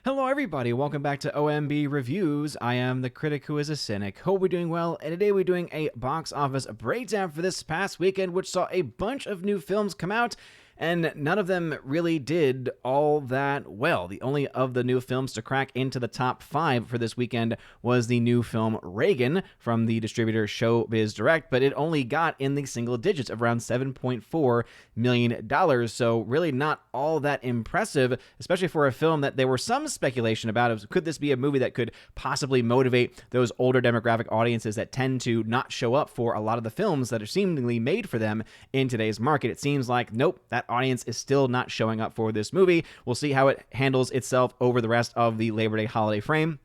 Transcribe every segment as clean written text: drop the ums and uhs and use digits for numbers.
Hello, everybody. Welcome back to OMB Reviews. I am the critic who is a cynic. Hope we're doing well. And today we're doing a box office breakdown for this past weekend, which saw a bunch of new films come out. And none of them really did all that well. The only of the new films to crack into the top 5 for this weekend was the new film Reagan from the distributor Showbiz Direct, but it only got in the single digits of around $7.4 million. So really not all that impressive, especially for a film that there were some speculation about. Could this be a movie that could possibly motivate those older demographic audiences that tend to not show up for a lot of the films that are seemingly made for them in today's market? It seems like, nope, that audience is still not showing up for this movie. We'll see how it handles itself over the rest of the Labor Day holiday frame.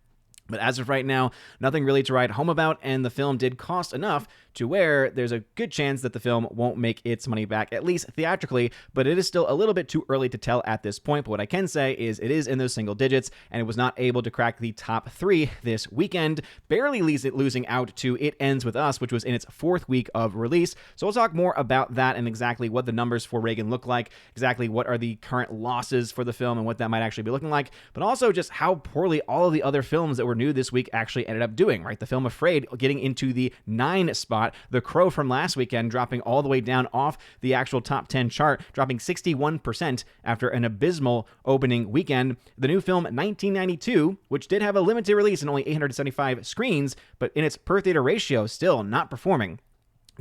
But as of right now, nothing really to write home about, and the film did cost enough to where there's a good chance that the film won't make its money back, at least theatrically, but it is still a little bit too early to tell at this point. But what I can say is it is in those single digits, and it was not able to crack the top 3 this weekend, barely losing out to It Ends With Us, which was in its 4th week of release. So we'll talk more about that and exactly what the numbers for Reagan look like, exactly what are the current losses for the film and what that might actually be looking like, but also just how poorly all of the other films that were new this week actually ended up doing, right? The film Afraid getting into the 9 spot, The Crow from last weekend dropping all the way down off the actual top 10 chart, dropping 61% after an abysmal opening weekend. The new film 1992, which did have a limited release and only 875 screens, but in its per theater ratio still not performing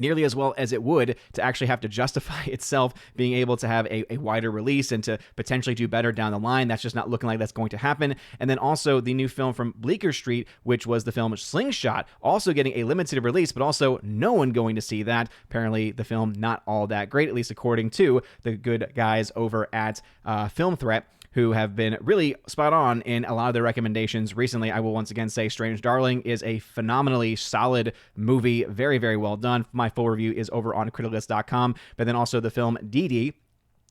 nearly as well as it would to actually have to justify itself being able to have a wider release and to potentially do better down the line. That's just not looking like that's going to happen. And then also the new film from Bleecker Street, which was the film Slingshot, also getting a limited release, but also no one going to see that. Apparently the film not all that great, at least according to the good guys over at Film Threat, who have been really spot on in a lot of their recommendations recently. I will once again say Strange Darling is a phenomenally solid movie, very, very well done. My full review is over on criticalist.com, but then also the film Dee Dee,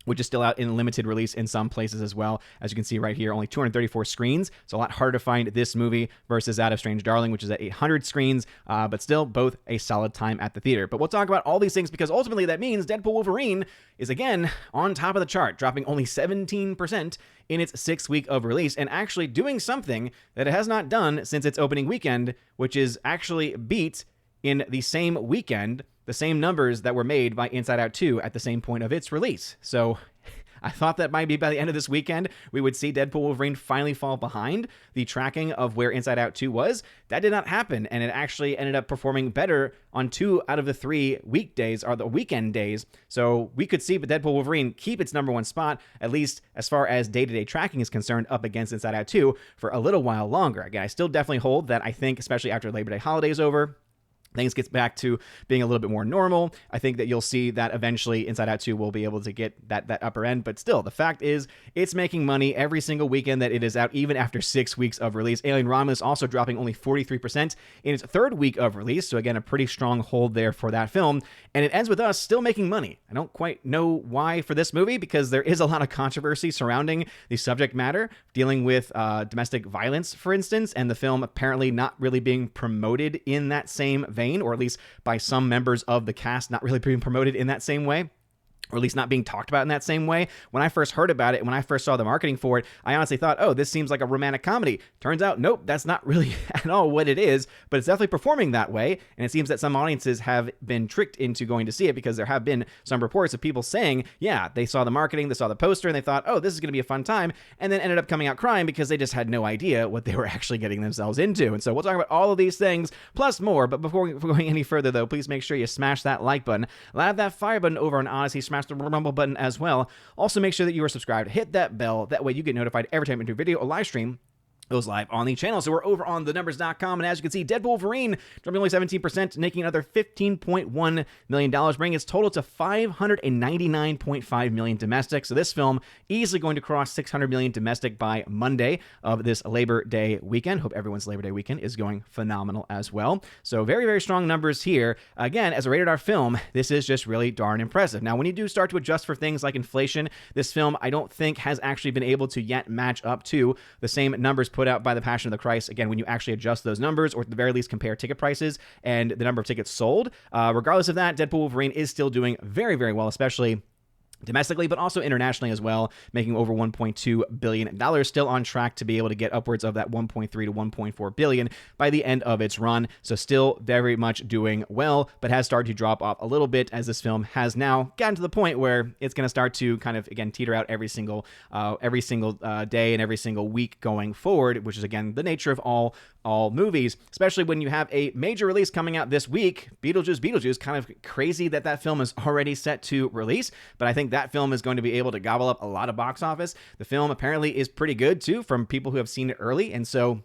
which is still out in limited release in some places as well. As you can see right here, only 234 screens. So a lot harder to find this movie versus that of Strange Darling, which is at 800 screens, but still both a solid time at the theater. But we'll talk about all these things because ultimately that means Deadpool Wolverine is again on top of the chart, dropping only 17% in its 6th week of release and actually doing something that it has not done since its opening weekend, which is actually beat in the same weekend the same numbers that were made by Inside Out 2 at the same point of its release. So I thought that might be by the end of this weekend, we would see Deadpool Wolverine finally fall behind the tracking of where Inside Out 2 was. That did not happen, and it actually ended up performing better on 2 out of the 3 weekdays, or the weekend days. So we could see Deadpool Wolverine keep its number 1 spot, at least as far as day-to-day tracking is concerned, up against Inside Out 2 for a little while longer. Again, I still definitely hold that I think, especially after Labor Day holiday is over, things get back to being a little bit more normal. I think that you'll see that eventually Inside Out 2 will be able to get that upper end. But still, the fact is it's making money every single weekend that it is out, even after 6 weeks of release. Alien Romulus also dropping only 43% in its 3rd week of release. So again, a pretty strong hold there for that film. And It Ends With Us still making money. I don't quite know why for this movie, because there is a lot of controversy surrounding the subject matter, dealing with domestic violence, for instance, and the film apparently not really being promoted in that same vein, or at least by some members of the cast not really being promoted in that same way, or at least not being talked about in that same way. When I first heard about it, when I first saw the marketing for it, I honestly thought, oh, this seems like a romantic comedy. Turns out, nope, that's not really at all what it is, but it's definitely performing that way. And it seems that some audiences have been tricked into going to see it, because there have been some reports of people saying, yeah, they saw the marketing, they saw the poster, and they thought, oh, this is going to be a fun time, and then ended up coming out crying because they just had no idea what they were actually getting themselves into. And so we'll talk about all of these things, plus more. But before going any further, though, please make sure you smash that like button, loud that fire button over on Odyssey, smash the rumble button as well. Also, make sure that you are subscribed. Hit that bell. That way you get notified every time we do a video or live stream goes live on the channel. So we're over on thenumbers.com, and as you can see, Deadpool Wolverine dropping only 17%, making another $15.1 million, bringing its total to $599.5 million domestic. So this film easily going to cross $600 million domestic by Monday of this Labor Day weekend. Hope everyone's Labor Day weekend is going phenomenal as well. So very, very strong numbers here. Again, as a rated R film, this is just really darn impressive. Now, when you do start to adjust for things like inflation, this film, I don't think, has actually been able to yet match up to the same numbers put out by The Passion of the Christ. Again, when you actually adjust those numbers, or at the very least compare ticket prices and the number of tickets sold, regardless of that, Deadpool Wolverine is still doing very, very well, especially domestically, but also internationally as well, making over $1.2 billion, still on track to be able to get upwards of that 1.3 to 1.4 billion by the end of its run. So still very much doing well, but has started to drop off a little bit as this film has now gotten to the point where it's going to start to kind of, again, teeter out every single day and every single week going forward, which is, again, the nature of all movies, especially when you have a major release coming out this week. Beetlejuice, kind of crazy that film is already set to release, but I think that film is going to be able to gobble up a lot of box office. The film apparently is pretty good too from people who have seen it early, and so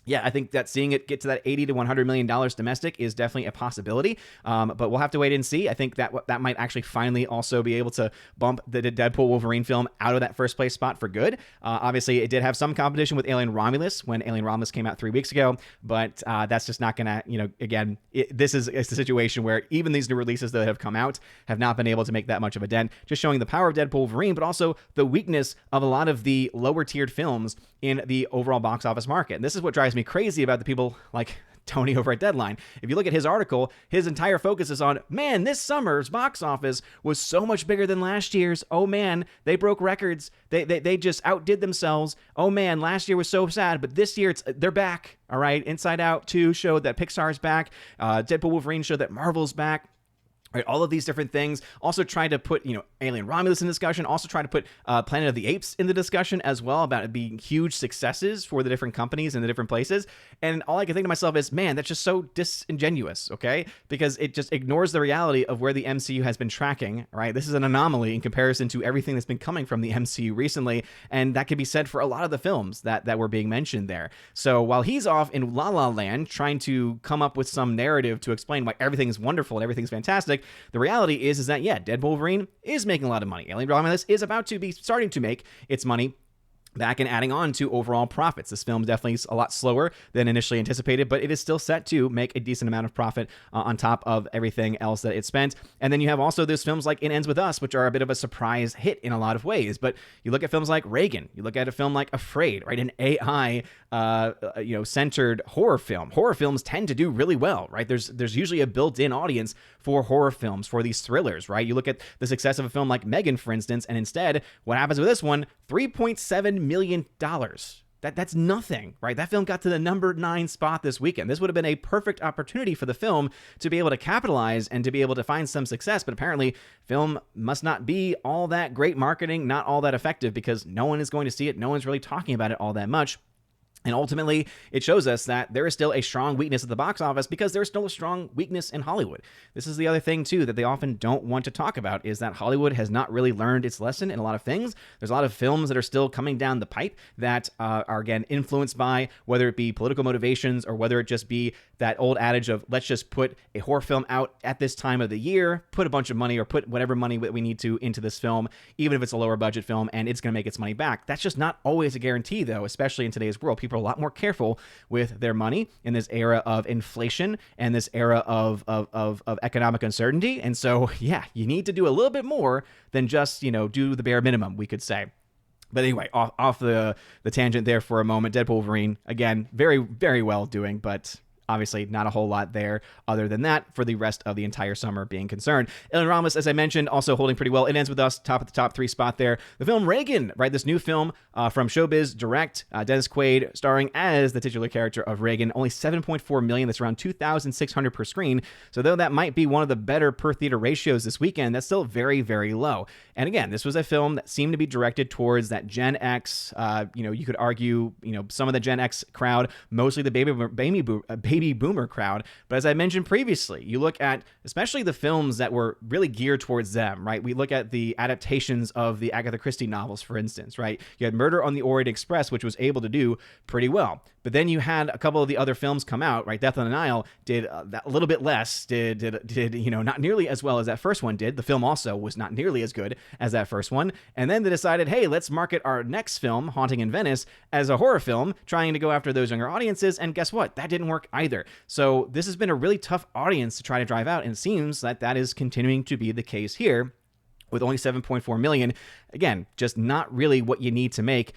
yeah, I think that seeing it get to that $80 to $100 million domestic is definitely a possibility, but we'll have to wait and see. I think that might actually finally also be able to bump the Deadpool Wolverine film out of that first place spot for good. Obviously, it did have some competition with Alien Romulus when Alien Romulus came out 3 weeks ago, but that's just not going to, again, this is a situation where even these new releases that have come out have not been able to make that much of a dent, just showing the power of Deadpool Wolverine, but also the weakness of a lot of the lower tiered films in the overall box office market. And this is what drives me crazy about the people like Tony over at Deadline. If you look at his article, his entire focus is on, man, this summer's box office was so much bigger than last year's. Oh man, they broke records. They just outdid themselves. Oh man, last year was so sad, but this year they're back. All right, Inside Out 2 showed that Pixar's back. Deadpool Wolverine showed that Marvel's back. Right, all of these different things. Also tried to put, Alien Romulus in discussion. Also tried to put Planet of the Apes in the discussion as well, about it being huge successes for the different companies in the different places. And all I can think to myself is, man, that's just so disingenuous, okay? Because it just ignores the reality of where the MCU has been tracking, right? This is an anomaly in comparison to everything that's been coming from the MCU recently, and that can be said for a lot of the films that were being mentioned there. So while he's off in La La Land trying to come up with some narrative to explain why everything is wonderful and everything's fantastic, the reality is that, yeah, Deadpool Wolverine is making a lot of money. Alien Romulus is about to be starting to make its money back and adding on to overall profits. This film definitely is a lot slower than initially anticipated, but it is still set to make a decent amount of profit on top of everything else that it spent. And then you have also those films like It Ends With Us, which are a bit of a surprise hit in a lot of ways. But you look at films like Reagan, you look at a film like Afraid, right? An AI centered horror film. Horror films tend to do really well, right? There's usually a built-in audience for horror films, for these thrillers, right? You look at the success of a film like Megan, for instance, and instead, what happens with this one? $3.7 million. That's nothing, right? That film got to the number 9 spot this weekend. This would have been a perfect opportunity for the film to be able to capitalize and to be able to find some success. But apparently, film must not be all that great marketing, not all that effective, because no one is going to see it. No one's really talking about it all that much. And ultimately, it shows us that there is still a strong weakness at the box office because there's still a strong weakness in Hollywood. This is the other thing, too, that they often don't want to talk about, is that Hollywood has not really learned its lesson in a lot of things. There's a lot of films that are still coming down the pipe that are, again, influenced by whether it be political motivations or whether it just be that old adage of, let's just put a horror film out at this time of the year, put a bunch of money or put whatever money that we need to into this film, even if it's a lower budget film, and it's going to make its money back. That's just not always a guarantee, though, especially in today's world. People are a lot more careful with their money in this era of inflation and this era of economic uncertainty. And so, yeah, you need to do a little bit more than just, do the bare minimum, we could say. But anyway, off the tangent there for a moment. Deadpool Wolverine, again, very, very well doing, but obviously not a whole lot there other than that for the rest of the entire summer being concerned. Alien Romulus, as I mentioned, also holding pretty well. It Ends With Us, top of the top 3 spot there. The film Reagan, right? This new film from Showbiz Direct, Dennis Quaid starring as the titular character of Reagan. Only $7.4 million. That's around $2,600 per screen. So though that might be one of the better per theater ratios this weekend, that's still very, very low. And again, this was a film that seemed to be directed towards that Gen X, you could argue, some of the Gen X crowd, mostly the baby boomer crowd. But as I mentioned previously, you look at especially the films that were really geared towards them, right? We look at the adaptations of the Agatha Christie novels, for instance, right? You had Murder on the Orient Express, which was able to do pretty well. But then you had a couple of the other films come out, right? Death on the Nile did that a little bit less, did not nearly as well as that first one did. The film also was not nearly as good as that first one. And then they decided, hey, let's market our next film, Haunting in Venice, as a horror film, trying to go after those younger audiences. And guess what? That didn't work either. So this has been a really tough audience to try to drive out. And it seems that is continuing to be the case here with only 7.4 million. Again, just not really what you need to make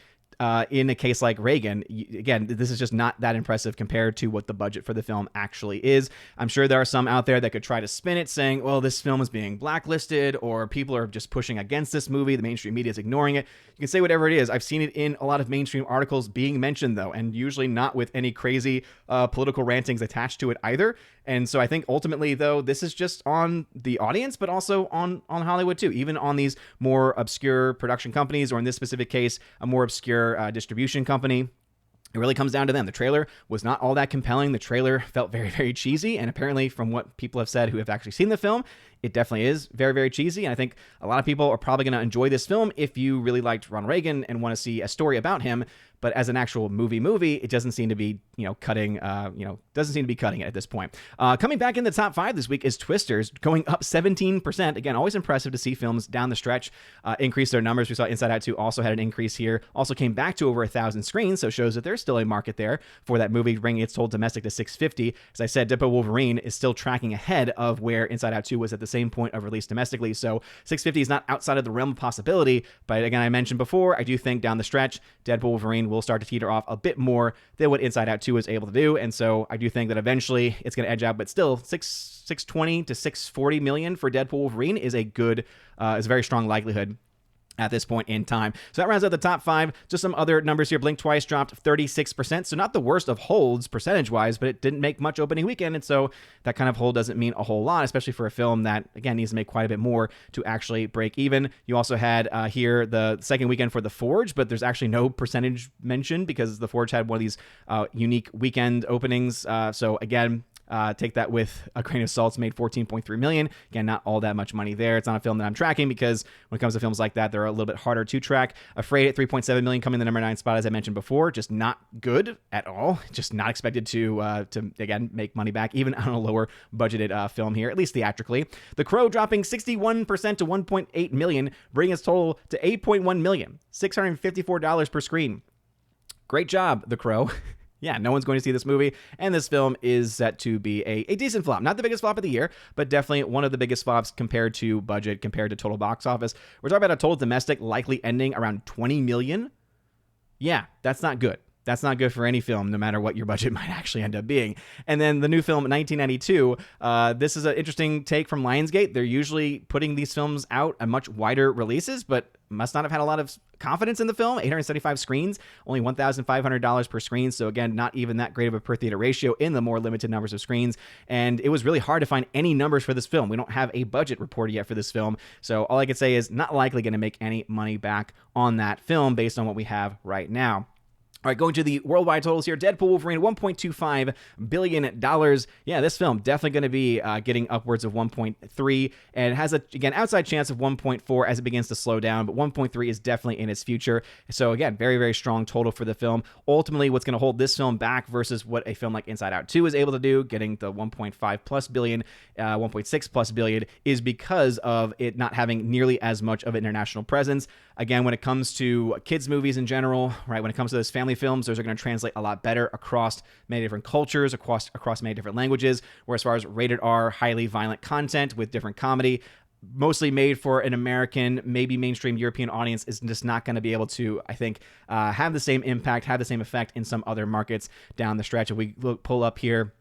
in a case like Reagan, again, this is just not that impressive compared to what the budget for the film actually is. I'm sure there are some out there that could try to spin it saying, well, this film is being blacklisted or people are just pushing against this movie. The mainstream media is ignoring it. You can say whatever it is. I've seen it in a lot of mainstream articles being mentioned, though, and usually not with any crazy political rantings attached to it either. And so I think ultimately, though, this is just on the audience, but also on Hollywood, too, even on these more obscure production companies, or in this specific case, a more obscure distribution company. It really comes down to them. The trailer was not all that compelling. The trailer felt very, very cheesy. And apparently, from what people have said who have actually seen the film, it definitely is very, very cheesy. And I think a lot of people are probably going to enjoy this film if you really liked Ronald Reagan and want to see a story about him. But as an actual movie, it doesn't seem to be, cutting it at this point. Coming back in the top 5 this week is Twisters, going up 17%. Again, always impressive to see films down the stretch increase their numbers. We saw Inside Out 2 also had an increase here. Also came back to over 1,000 screens, so shows that there's still a market there for that movie, bringing its total domestic to 650. As I said, Deadpool Wolverine is still tracking ahead of where Inside Out 2 was at the same point of release domestically. So 650 is not outside of the realm of possibility. But again, I mentioned before, I do think down the stretch, Deadpool Wolverine will start to teeter off a bit more than what Inside Out 2 was able to do. And so I do think that eventually it's going to edge out, but still 620 to 640 million for Deadpool Wolverine is a very strong likelihood at this point in time. So that rounds out the top 5. Just some other numbers here. Blink Twice dropped 36%. So not the worst of holds percentage-wise, but it didn't make much opening weekend. And so that kind of hold doesn't mean a whole lot, especially for a film that, again, needs to make quite a bit more to actually break even. You also had here the second weekend for The Forge, but there's actually no percentage mentioned because The Forge had one of these unique weekend openings. So again, take that with a grain of salt. It's made $14.3 million. Again, not all that much money there. It's not a film that I'm tracking because when it comes to films like that, they're a little bit harder to track. Afraid at $3.7 million, coming in the number 9 spot, as I mentioned before. Just not good at all. Just not expected to again, make money back, even on a lower budgeted film here, at least theatrically. The Crow dropping 61% to $1.8 million, bringing its total to $8.1 million, $654 per screen. Great job, The Crow. Yeah, no one's going to see this movie, and this film is set to be a decent flop. Not the biggest flop of the year, but definitely one of the biggest flops compared to budget, compared to total box office. We're talking about a total domestic likely ending around $20 million. Yeah, that's not good. That's not good for any film, no matter what your budget might actually end up being. And then the new film, 1992, this is an interesting take from Lionsgate. They're usually putting these films out at much wider releases, but must not have had a lot of confidence in the film. 875 screens, only $1,500 per screen. So again, not even that great of a per theater ratio in the more limited numbers of screens. And it was really hard to find any numbers for this film. We don't have a budget reported yet for this film. So all I could say is not likely going to make any money back on that film based on what we have right now. All right, going to the worldwide totals here. Deadpool Wolverine, $1.25 billion. Yeah, this film definitely going to be getting upwards of 1.3 and has a, again, outside chance of 1.4 as it begins to slow down, but 1.3 is definitely in its future. So again, very, very strong total for the film. Ultimately, what's going to hold this film back versus what a film like Inside Out 2 is able to do, getting the 1.5 plus billion, 1.6 plus billion, is because of it not having nearly as much of an international presence. Again, when it comes to kids' movies in general, right, when it comes to those family films, those are going to translate a lot better across many different cultures, across many different languages, where as far as rated R, highly violent content with different comedy, mostly made for an American, maybe mainstream European audience, is just not going to be able to, I think, have the same impact, have the same effect in some other markets down the stretch. If we pull up here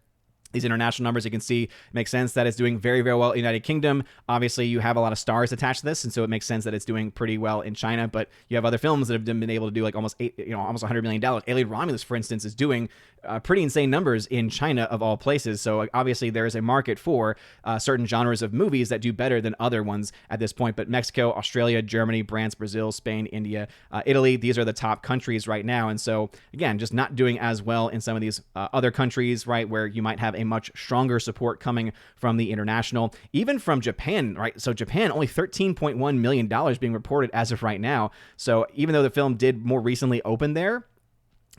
these international numbers, you can see it makes sense that it's doing very, very well in the United Kingdom. Obviously, you have a lot of stars attached to this, and so it makes sense that it's doing pretty well in China. But you have other films that have been able to do like almost $100 million. Alien Romulus, for instance, is doing pretty insane numbers in China of all places. So obviously, there is a market for certain genres of movies that do better than other ones at this point. But Mexico, Australia, Germany, France, Brazil, Spain, India, Italy, these are the top countries right now. And so again, just not doing as well in some of these other countries, right, where you might have a much stronger support coming from the international, even from Japan, right? So Japan, only $13.1 million being reported as of right now. So even though the film did more recently open there,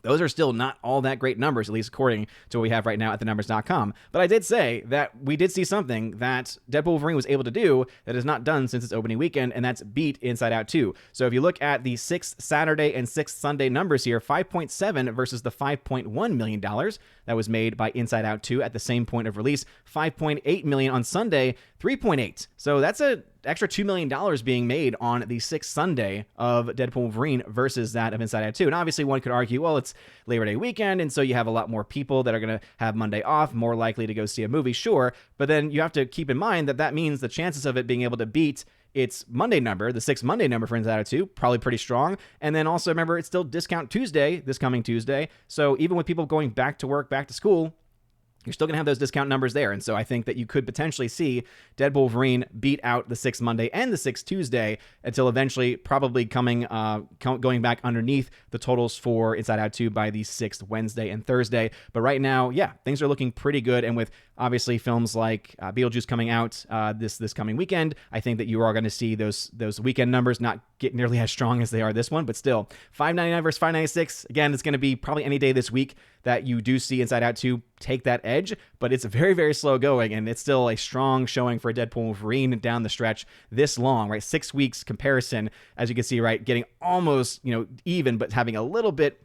those are still not all that great numbers, at least according to what we have right now at thenumbers.com. But I did say that we did see something that Deadpool Wolverine was able to do that is not done since its opening weekend, and that's beat Inside Out 2. So if you look at the 6th Saturday and 6th Sunday numbers here, 5.7 versus the $5.1 million that was made by Inside Out 2 at the same point of release, 5.8 million on Sunday, 3.8. So that's a extra $2 million being made on the sixth Sunday of Deadpool Wolverine versus that of Inside Out 2. And obviously one could argue, well, it's Labor Day weekend, and so you have a lot more people that are going to have Monday off, more likely to go see a movie, sure. But then you have to keep in mind that means the chances of it being able to beat its Monday number, the sixth Monday number for Inside Out 2, probably pretty strong. And then also remember, it's still Discount Tuesday, this coming Tuesday. So even with people going back to work, back to school, you're still going to have those discount numbers there. And so I think that you could potentially see Deadpool Wolverine beat out the 6th Monday and the 6th Tuesday until eventually probably going back underneath the totals for Inside Out 2 by the 6th Wednesday and Thursday. But right now, yeah, things are looking pretty good. And with obviously films like Beetlejuice coming out this coming weekend, I think that you are going to see those weekend numbers not get nearly as strong as they are this one, but still $5.99 versus $5.96. Again, it's going to be probably any day this week that you do see Inside Out 2 take that edge, but it's very, very slow going, and it's still a strong showing for Deadpool and Wolverine down the stretch this long, right? 6 weeks comparison, as you can see, right? Getting almost, even, but having a little bit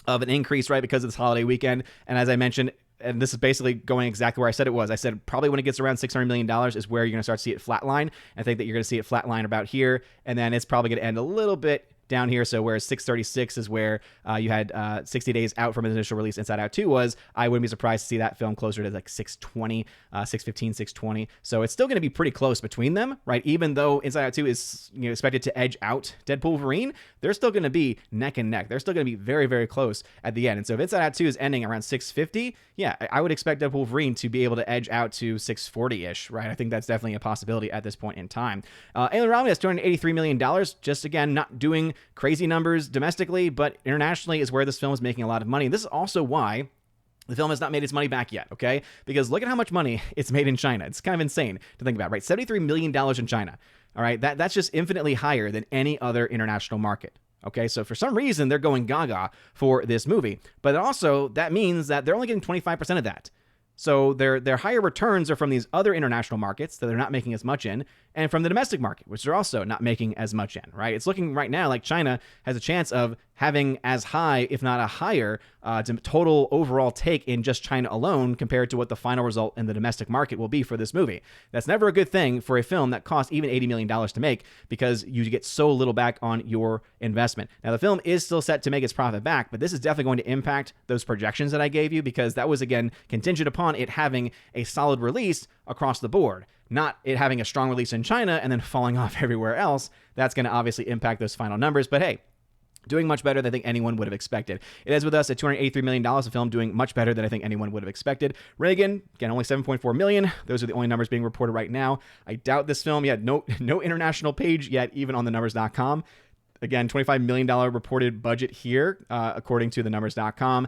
of an increase, right? Because of this holiday weekend. And as I mentioned, and this is basically going exactly where I said it was. I said probably when it gets around $600 million is where you're going to start to see it flatline. I think that you're going to see it flatline about here, and then it's probably going to end a little bit down here. So whereas 636 is where you had 60 days out from its initial release, Inside Out 2 was, I wouldn't be surprised to see that film closer to like 620, 615, 620. So it's still going to be pretty close between them, right? Even though Inside Out 2 is expected to edge out Deadpool Wolverine, they're still going to be neck and neck. They're still going to be very, very close at the end. And so if Inside Out 2 is ending around 650, yeah, I would expect Deadpool Wolverine to be able to edge out to 640-ish, right? I think that's definitely a possibility at this point in time. Alien Romulus, $283 million, just again, not doing crazy numbers domestically, but internationally is where this film is making a lot of money. This is also why the film has not made its money back yet, okay? Because look at how much money it's made in China. It's kind of insane to think about, right? $73 million in China, all right? That's just infinitely higher than any other international market. Okay, so for some reason, they're going gaga for this movie. But also, that means that they're only getting 25% of that. So their higher returns are from these other international markets that they're not making as much in, and from the domestic market, which they're also not making as much in, right? It's looking right now like China has a chance of having as high, if not a higher, total overall take in just China alone compared to what the final result in the domestic market will be for this movie. That's never a good thing for a film that costs even $80 million to make, because you get so little back on your investment. Now, the film is still set to make its profit back, but this is definitely going to impact those projections that I gave you, because that was, again, contingent upon it having a solid release across the board, not it having a strong release in China and then falling off everywhere else. That's going to obviously impact those final numbers. But hey, doing much better than I think anyone would have expected. It is with us at $283 million, a film doing much better than I think anyone would have expected. Reagan, again, only $7.4 million. Those are the only numbers being reported right now. I doubt this film yet. No international page yet, even on the numbers.com. Again, $25 million reported budget here, according to the numbers.com.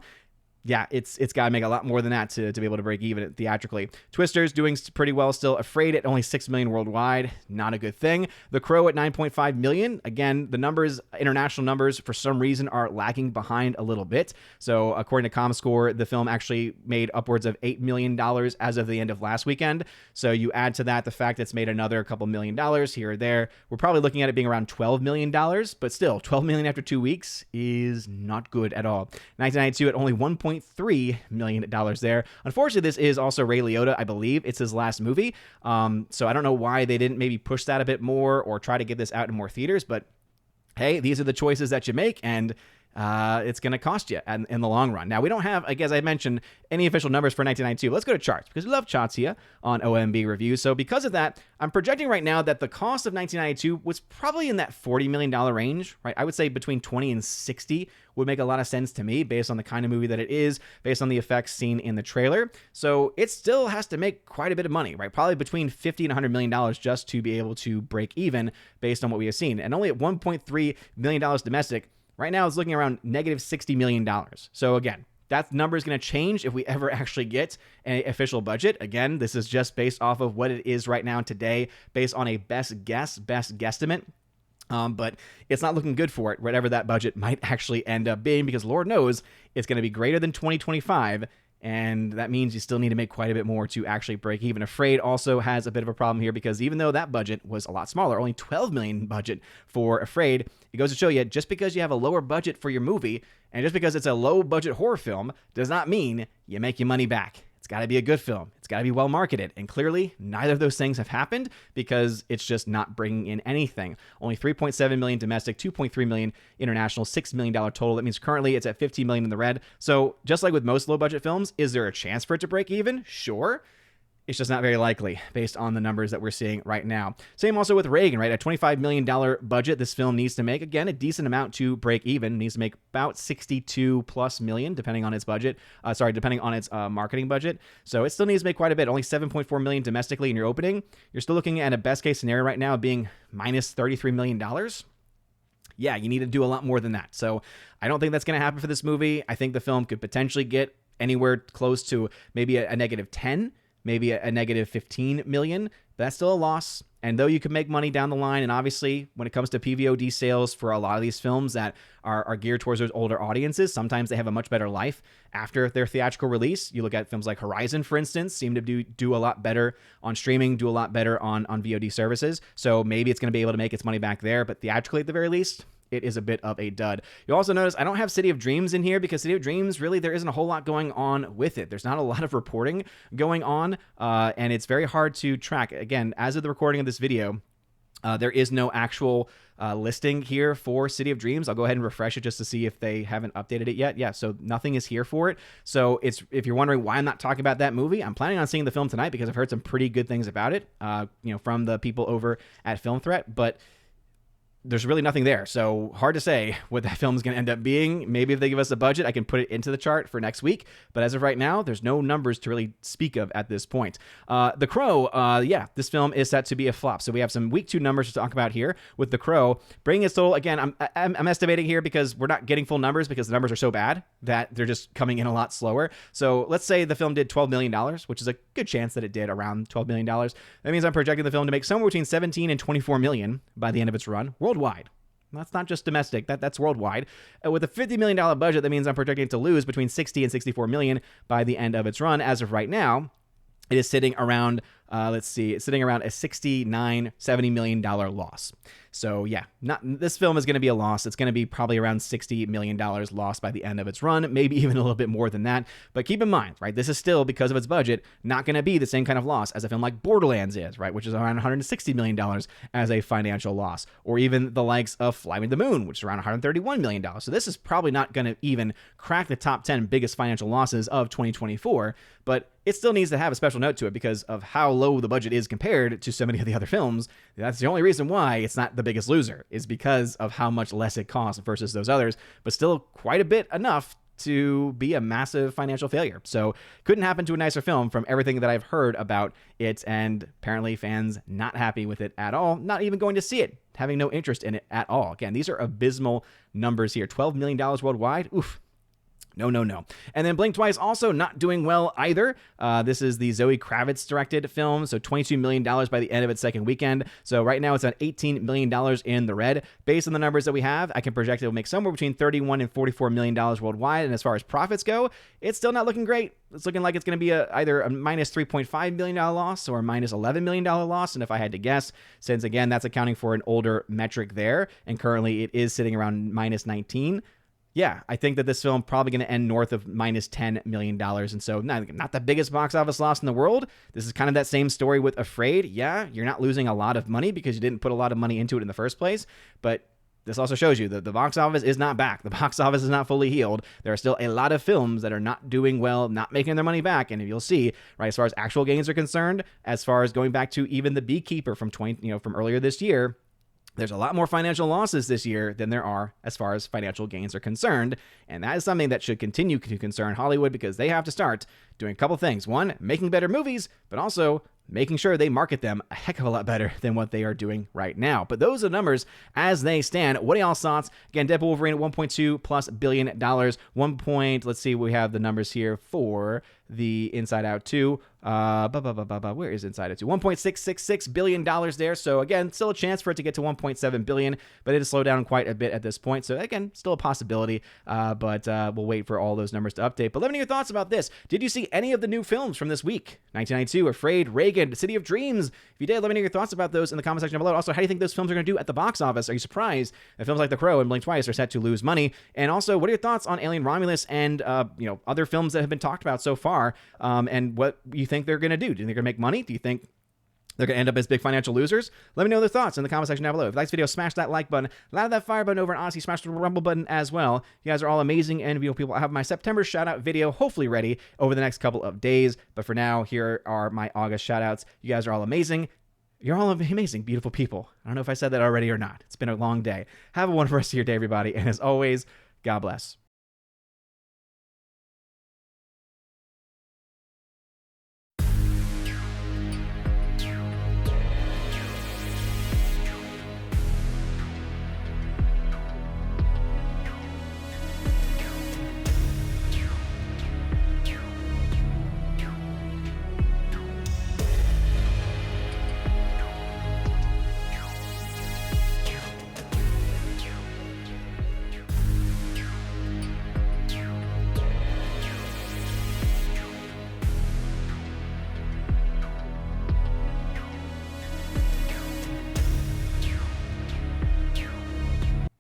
Yeah, it's got to make a lot more than that to be able to break even theatrically. Twister's doing pretty well still. Afraid at only $6 million worldwide. Not a good thing. The Crow at $9.5 million. Again, the numbers, international numbers, for some reason are lagging behind a little bit. So according to ComScore, the film actually made upwards of $8 million as of the end of last weekend. So you add to that the fact that it's made another couple $1 million here or there. We're probably looking at it being around $12 million, but still, $12 million after 2 weeks is not good at all. 1992 at only $1.3 million there. Unfortunately, this is also Ray Liotta. I believe it's his last movie. So I don't know why they didn't maybe push that a bit more or try to get this out in more theaters, but hey, these are the choices that you make, and it's going to cost you in the long run. Now, we don't have, as I mentioned, any official numbers for 1992. Let's go to charts, because we love charts here on OMB Reviews. So because of that, I'm projecting right now that the cost of 1992 was probably in that $40 million range, right? I would say between 20 and 60 would make a lot of sense to me based on the kind of movie that it is, based on the effects seen in the trailer. So it still has to make quite a bit of money, right? Probably between $50 and $100 million just to be able to break even based on what we have seen. And only at $1.3 million domestic, right now it's looking around negative $60 million. So again, that number is going to change if we ever actually get an official budget. Again, this is just based off of what it is right now today, based on a best guesstimate. But it's not looking good for it, whatever that budget might actually end up being, because Lord knows it's going to be greater than 2025. And that means you still need to make quite a bit more to actually break even. Afraid also has a bit of a problem here, because even though that budget was a lot smaller, only $12 million budget for Afraid, it goes to show you, just because you have a lower budget for your movie and just because it's a low budget horror film does not mean you make your money back. it's got to be a good film. It's got to be well marketed. And clearly, neither of those things have happened because it's just not bringing in anything. Only 3.7 million domestic, 2.3 million international, $6 million total. That means currently it's at 15 million in the red. So just like with most low budget films, is there a chance for it to break even? Sure. It's just not very likely based on the numbers that we're seeing right now. Same also with Reagan, right? A $25 million budget this film needs to make. Again, a decent amount to break even. It needs to make about 62 plus million, depending on its budget. Depending on its marketing budget. So it still needs to make quite a bit. Only 7.4 million domestically in your opening. You're still looking at a best case scenario right now being minus $33 million. Yeah, you need to do a lot more than that. So I don't think that's going to happen for this movie. I think the film could potentially get anywhere close to maybe a negative 10, maybe a negative 15 million. That's still a loss. And though you could make money down the line, and obviously when it comes to PVOD sales for a lot of these films that are geared towards those older audiences, sometimes they have a much better life after their theatrical release. You look at films like Horizon, for instance, seem to do a lot better on streaming, do a lot better on VOD services. So maybe it's going to be able to make its money back there, but theatrically at the very least, it is a bit of a dud. You'll also notice I don't have City of Dreams in here because City of Dreams, really, there isn't a whole lot going on with it. There's not a lot of reporting going on, and it's very hard to track. Again, as of the recording of this video, there is no actual listing here for City of Dreams. I'll go ahead and refresh it just to see if they haven't updated it yet. Yeah, so nothing is here for it. So if you're wondering why I'm not talking about that movie, I'm planning on seeing the film tonight because I've heard some pretty good things about it, from the people over at Film Threat, but there's really nothing there. So hard to say what that film is going to end up being. Maybe if they give us a budget, I can put it into the chart for next week. But as of right now, there's no numbers to really speak of at this point. The Crow, this film is set to be a flop. So we have some week 2 numbers to talk about here with The Crow. Bringing its total, again, I'm estimating here because we're not getting full numbers because the numbers are so bad that they're just coming in a lot slower. So let's say the film did $12 million, which is a good chance that it did around $12 million. That means I'm projecting the film to make somewhere between 17 and 24 million by the end of its run. Worldwide. That's not just domestic, that's worldwide. With a $50 million budget, that means I'm projecting it to lose between 60 and 64 million by the end of its run. As of right now, it is sitting around, it's sitting around a $69-70 million loss. So yeah, this film is going to be a loss. It's going to be probably around $60 million loss by the end of its run, maybe even a little bit more than that. But keep in mind, right, this is still, because of its budget, not going to be the same kind of loss as a film like Borderlands is, right, which is around $160 million as a financial loss. Or even the likes of Fly Me to the Moon, which is around $131 million. So this is probably not going to even crack the top 10 biggest financial losses of 2024, but it still needs to have a special note to it because of how low the budget is compared to so many of the other films. That's the only reason why it's not the biggest loser, is because of how much less it costs versus those others, but still quite a bit enough to be a massive financial failure. So couldn't happen to a nicer film from everything that I've heard about it, and apparently fans not happy with it at all, not even going to see it, having no interest in it at all. Again, these are abysmal numbers here. $12 million worldwide. Oof. No. And then Blink Twice also not doing well either. This is the Zoe Kravitz directed film, so $22 million by the end of its second weekend. So right now it's at $18 million in the red. Based on the numbers that we have, I can project it will make somewhere between $31 and $44 million worldwide. And as far as profits go, it's still not looking great. It's looking like it's going to be either a minus $3.5 million loss or a minus $11 million loss. And if I had to guess, since again, that's accounting for an older metric there, and currently it is sitting around minus 19, yeah, I think that this film probably going to end north of minus $10 million. And so not the biggest box office loss in the world. This is kind of that same story with Afraid. Yeah, you're not losing a lot of money because you didn't put a lot of money into it in the first place. But this also shows you that the box office is not back. The box office is not fully healed. There are still a lot of films that are not doing well, not making their money back. And you'll see, right, as far as actual gains are concerned, as far as going back to even The Beekeeper from earlier this year, there's a lot more financial losses this year than there are as far as financial gains are concerned. And that is something that should continue to concern Hollywood because they have to start doing a couple things. One, making better movies, but also making sure they market them a heck of a lot better than what they are doing right now. But those are the numbers as they stand. What are y'all's thoughts? Again, Deadpool Wolverine at $1.2+ billion. Let's see, we have the numbers here for the Inside Out 2. Where is Inside Out 2? $1.666 billion there. So again, still a chance for it to get to $1.7 billion, but it has slowed down quite a bit at this point. So again, still a possibility, but we'll wait for all those numbers to update. But let me know your thoughts about this. Did you see any of the new films from this week? 1992, Afraid, Reagan, City of Dreams. If you did, let me know your thoughts about those in the comment section down below. Also, how do you think those films are going to do at the box office? Are you surprised that films like The Crow and Blink Twice are set to lose money? And also, what are your thoughts on Alien Romulus and other films that have been talked about so far? are, and what you think they're going to do. Do you think they're going to make money? Do you think they're going to end up as big financial losers? Let me know their thoughts in the comment section down below. If you like this video, smash that like button. Loud that fire button over, and honestly, smash the rumble button as well. You guys are all amazing and beautiful people. I have my September shout-out video hopefully ready over the next couple of days. But for now, here are my August shout-outs. You guys are all amazing. You're all amazing, beautiful people. I don't know if I said that already or not. It's been a long day. Have a wonderful rest of your day, everybody. And as always, God bless.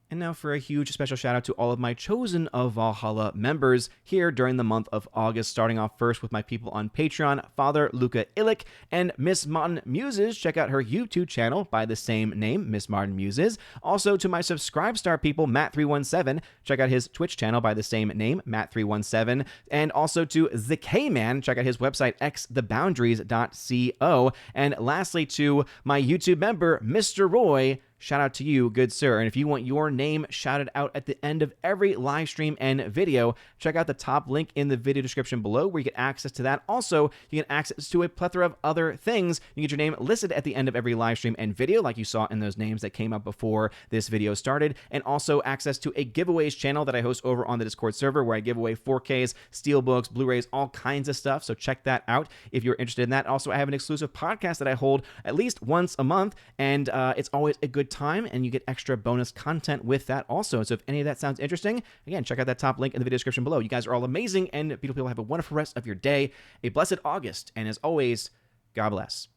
And now for a huge special shout out to all of my Chosen of Valhalla members here during the month of August, starting off first with my people on Patreon, Father Luca Illick and Miss Martin Muses. Check out her YouTube channel by the same name, Miss Martin Muses. Also to my Subscribe Star people, Matt317. Check out his Twitch channel by the same name, Matt317. And also to the K-Man. Check out his website, xtheboundaries.co. And lastly to my YouTube member, Mr. Roy. Shout out to you, good sir. And if you want your name shouted out at the end of every live stream and video, check out the top link in the video description below where you get access to that. Also, you get access to a plethora of other things. You get your name listed at the end of every live stream and video, like you saw in those names that came up before this video started. And also access to a giveaways channel that I host over on the Discord server where I give away 4Ks, Steelbooks, Blu-rays, all kinds of stuff. So check that out if you're interested in that. Also, I have an exclusive podcast that I hold at least once a month, and it's always a good time, and you get extra bonus content with that also. So if any of that sounds interesting, again, check out that top link in the video description below. You guys are all amazing and beautiful people. Have a wonderful rest of your day, a blessed August, and as always, God bless.